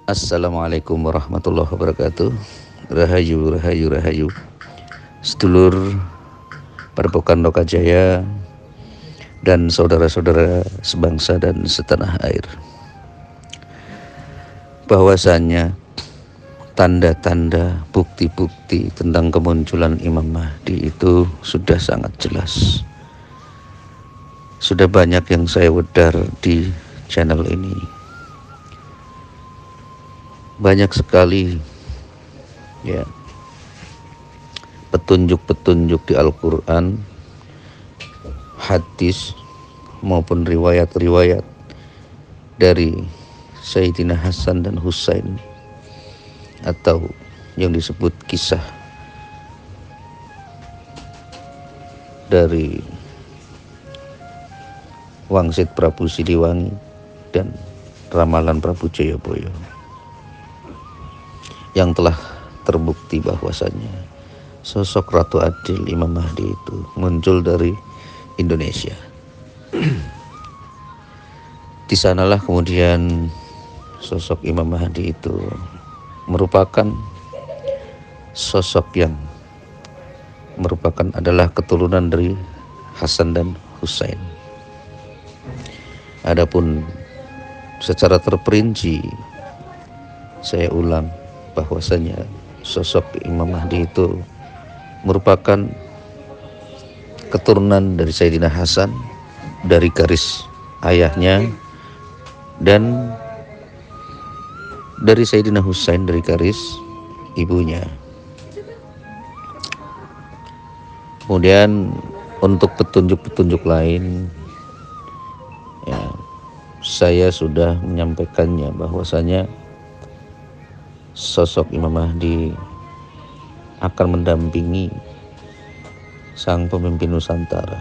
Assalamualaikum warahmatullahi wabarakatuh. Rahayu, rahayu, rahayu. Sedulur Padepokan Lokajaya dan saudara-saudara sebangsa dan setanah air. Bahwasanya tanda-tanda, bukti-bukti tentang kemunculan Imam Mahdi itu sudah sangat jelas. Sudah banyak yang saya wedar di channel ini. Banyak sekali ya petunjuk-petunjuk di Al-Quran, hadis maupun riwayat-riwayat dari Sayyidina Hasan dan Husain, atau yang disebut kisah dari Wangsit Prabu Siliwangi dan ramalan Prabu Jayabaya, yang telah terbukti bahwasannya sosok Ratu Adil Imam Mahdi itu muncul dari Indonesia. Di sanalah kemudian sosok Imam Mahdi itu merupakan sosok yang adalah keturunan dari Hasan dan Husain. Adapun secara terperinci, saya ulang bahwasanya sosok Imam Mahdi itu merupakan keturunan dari Sayyidina Hasan dari garis ayahnya, dan dari Sayyidina Husain dari garis ibunya. Kemudian untuk petunjuk-petunjuk lain, ya, saya sudah menyampaikannya bahwasanya sosok Imam Mahdi akan mendampingi sang pemimpin Nusantara.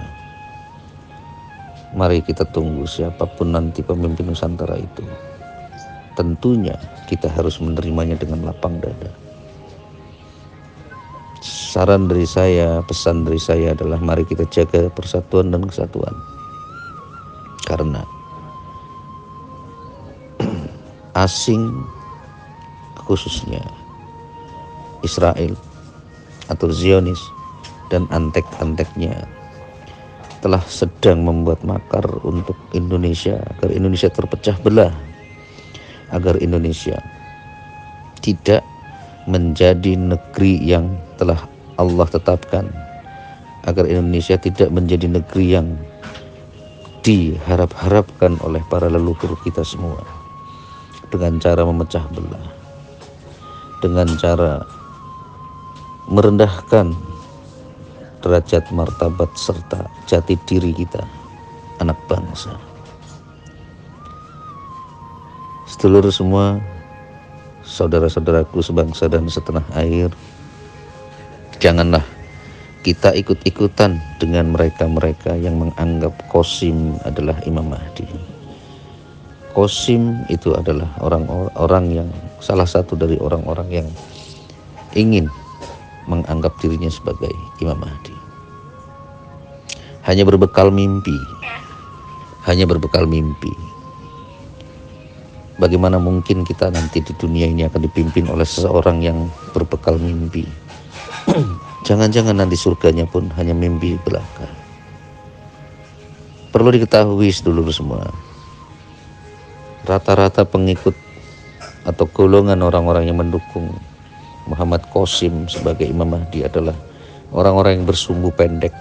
Mari kita tunggu siapapun nanti pemimpin Nusantara itu. Tentunya kita harus menerimanya dengan lapang dada. Saran dari saya, pesan dari saya adalah mari kita jaga persatuan dan kesatuan. Karena asing, khususnya Israel atau Zionis dan antek-anteknya, telah sedang membuat makar untuk Indonesia, agar Indonesia terpecah belah, agar Indonesia tidak menjadi negeri yang telah Allah tetapkan, agar Indonesia tidak menjadi negeri yang diharap-harapkan oleh para leluhur kita semua, dengan cara memecah belah, dengan cara merendahkan derajat, martabat serta jati diri kita, anak bangsa. Sedulur semua, saudara-saudaraku sebangsa dan setanah air, janganlah kita ikut-ikutan dengan mereka-mereka yang menganggap Qasim adalah Imam Mahdi. Qasim itu adalah orang yang salah satu dari orang-orang yang ingin menganggap dirinya sebagai Imam Mahdi. Hanya berbekal mimpi. Bagaimana mungkin kita nanti di dunia ini akan dipimpin oleh seseorang yang berbekal mimpi? Jangan-jangan nanti surganya pun hanya mimpi belaka. Perlu diketahui sedulur semua, rata-rata pengikut atau golongan orang-orang yang mendukung Muhammad Qasim sebagai Imam Mahdi adalah orang-orang yang bersumbu pendek,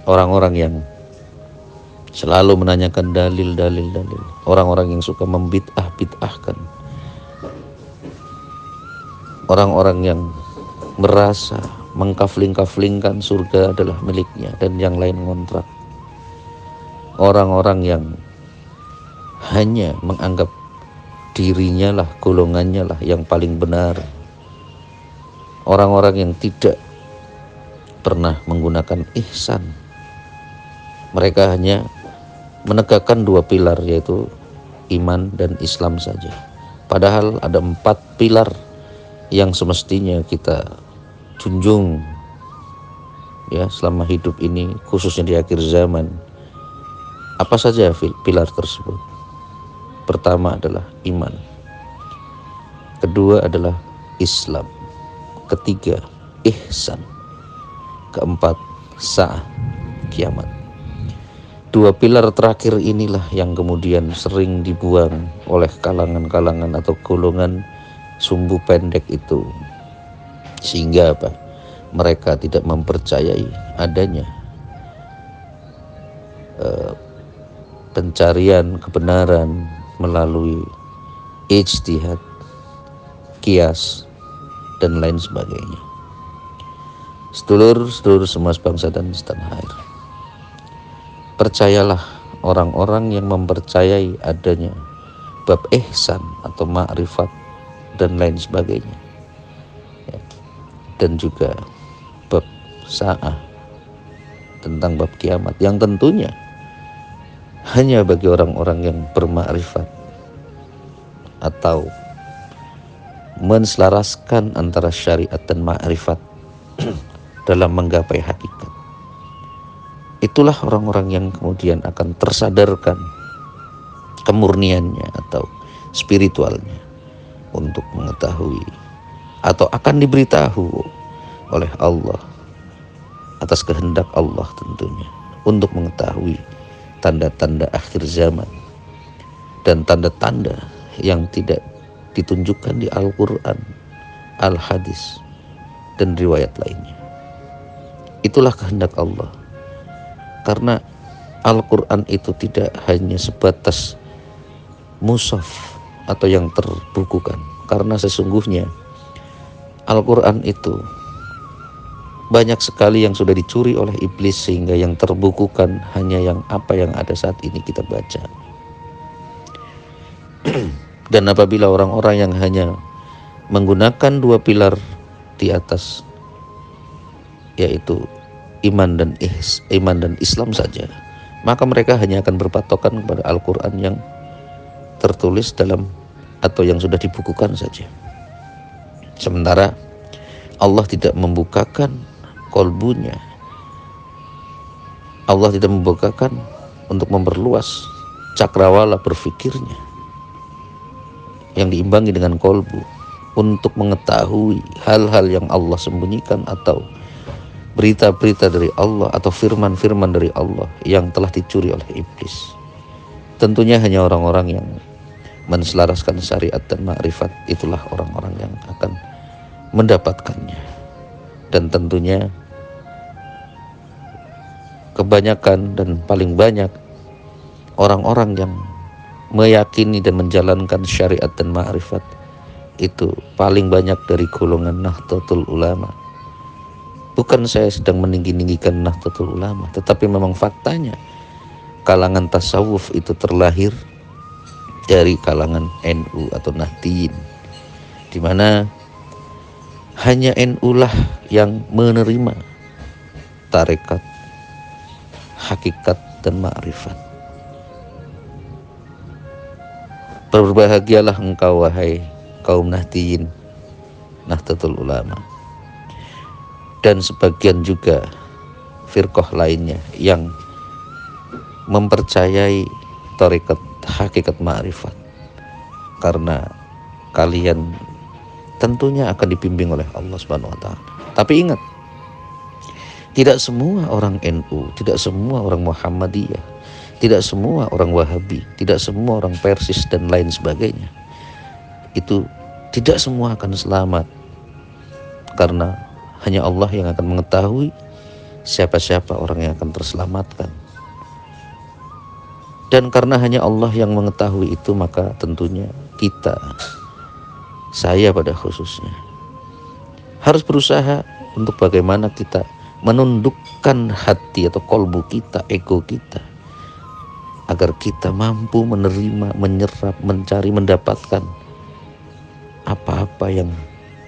orang-orang yang selalu menanyakan dalil, orang-orang yang suka membid'ah-bid'ahkan, orang-orang yang merasa mengkafling-kaflingkan surga adalah miliknya dan yang lain ngontrak, orang-orang yang hanya menganggap dirinya lah, golongannya lah yang paling benar, orang-orang yang tidak pernah menggunakan ihsan. Mereka hanya menegakkan dua pilar, yaitu iman dan Islam saja. Padahal ada 4 pilar yang semestinya kita junjung ya selama hidup ini, khususnya di akhir zaman. Apa saja pilar tersebut? Pertama adalah iman, kedua adalah Islam, ketiga ihsan, keempat sa'ah, kiamat. Dua pilar terakhir inilah yang kemudian sering dibuang oleh kalangan-kalangan atau golongan sumbu pendek itu, sehingga apa? Mereka tidak mempercayai adanya pencarian kebenaran melalui ijtihad, kias, dan lain sebagainya. Sedulur-sedulur semua bangsa dan setanah air, percayalah orang-orang yang mempercayai adanya bab ihsan atau ma'rifat dan lain sebagainya, ya, dan juga bab sa'ah tentang bab kiamat, yang tentunya hanya bagi orang-orang yang bermakrifat atau menselaraskan antara syariat dan ma'rifat dalam menggapai hakikat. Itulah orang-orang yang kemudian akan tersadarkan kemurniannya atau spiritualnya untuk mengetahui atau akan diberitahu oleh Allah atas kehendak Allah tentunya untuk mengetahui tanda-tanda akhir zaman dan tanda-tanda yang tidak ditunjukkan di Al-Quran, Al-Hadis, dan riwayat lainnya. Itulah kehendak Allah, karena Al-Quran itu tidak hanya sebatas mushaf atau yang terbukukan, karena sesungguhnya Al-Quran itu banyak sekali yang sudah dicuri oleh iblis, sehingga yang terbukukan hanya yang apa yang ada saat ini kita baca. Dan apabila orang-orang yang hanya menggunakan dua pilar di atas, yaitu iman dan Islam saja, maka mereka hanya akan berpatokan kepada Al-Quran yang tertulis dalam atau yang sudah dibukukan saja. Sementara Allah tidak membukakan kolbunya, Allah tidak membukakan untuk memperluas cakrawala berfikirnya yang diimbangi dengan kolbu untuk mengetahui hal-hal yang Allah sembunyikan atau berita-berita dari Allah atau firman-firman dari Allah yang telah dicuri oleh iblis. Tentunya hanya orang-orang yang menselaraskan syariat dan ma'rifat, itulah orang-orang yang akan mendapatkannya. Dan tentunya kebanyakan dan paling banyak orang-orang yang meyakini dan menjalankan syariat dan ma'rifat itu paling banyak dari golongan Nahdlatul Ulama. Bukan saya sedang meninggi-ninggikan Nahdlatul Ulama, tetapi memang faktanya kalangan tasawuf itu terlahir dari kalangan NU atau Nahdiyin, di mana hanya NU lah yang menerima tarekat, hakikat, dan ma'rifat. Berbahagialah engkau wahai kaum Nahdiyin, Nahdlatul Ulama, dan sebagian juga firqah lainnya yang mempercayai tarekat hakikat ma'rifat, karena kalian tentunya akan dibimbing oleh Allah Subhanahu wa taala. Tapi ingat, tidak semua orang NU, tidak semua orang Muhammadiyah, tidak semua orang Wahabi, tidak semua orang Persis dan lain sebagainya, itu tidak semua akan selamat, karena hanya Allah yang akan mengetahui siapa-siapa orang yang akan terselamatkan. Dan karena hanya Allah yang mengetahui itu, maka tentunya kita, saya pada khususnya, harus berusaha untuk bagaimana kita menundukkan hati atau kolbu kita, ego kita, agar kita mampu menerima, menyerap, mencari, mendapatkan apa-apa yang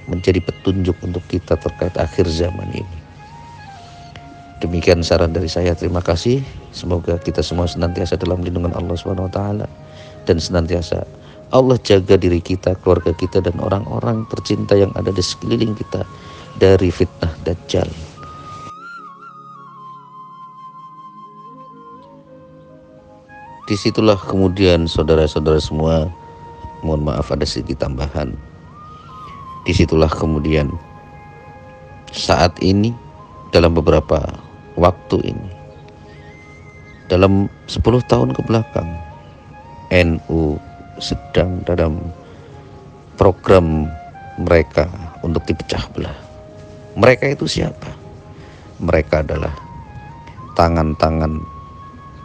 menjadi petunjuk untuk kita terkait akhir zaman ini. Demikian saran dari saya. Terima kasih. Semoga kita semua senantiasa dalam lindungan Allah Subhanahu wa taala, dan senantiasa Allah jaga diri kita, keluarga kita, dan orang-orang tercinta yang ada di sekeliling kita dari fitnah Dajjal. Disitulah kemudian saudara-saudara semua, mohon maaf ada sedikit tambahan. Disitulah kemudian saat ini, dalam beberapa waktu ini, dalam 10 tahun ke belakang, NU sedang dalam program mereka untuk dipecah belah. Mereka itu siapa? Mereka adalah tangan-tangan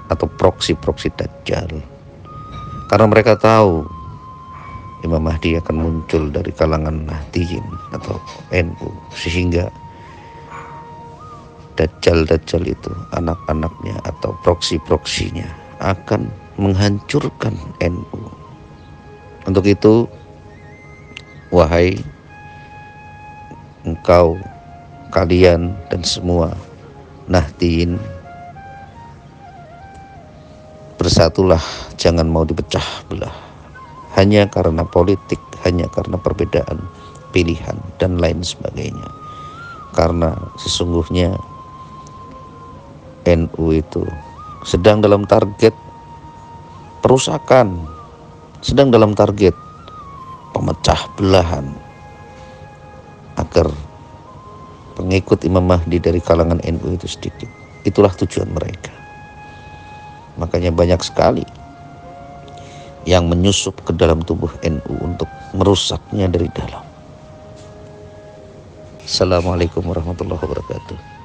atau proksi-proksi Dajjal. Karena mereka tahu Imam Mahdi akan muncul dari kalangan Nahdiyin atau NU, sehingga Dajjal-Dajjal itu, anak-anaknya atau proksi-proksinya akan menghancurkan NU. Untuk itu, wahai engkau, kalian dan semua Nahdiyin, bersatulah, jangan mau dipecah belah hanya karena politik, hanya karena perbedaan pilihan dan lain sebagainya. Karena sesungguhnya NU itu sedang dalam target perusakan, sedang dalam target pemecah belahan, agar pengikut Imam Mahdi dari kalangan NU itu sedikit. Itulah tujuan mereka. Makanya banyak sekali yang menyusup ke dalam tubuh NU untuk merusaknya dari dalam. Assalamualaikum warahmatullahi wabarakatuh.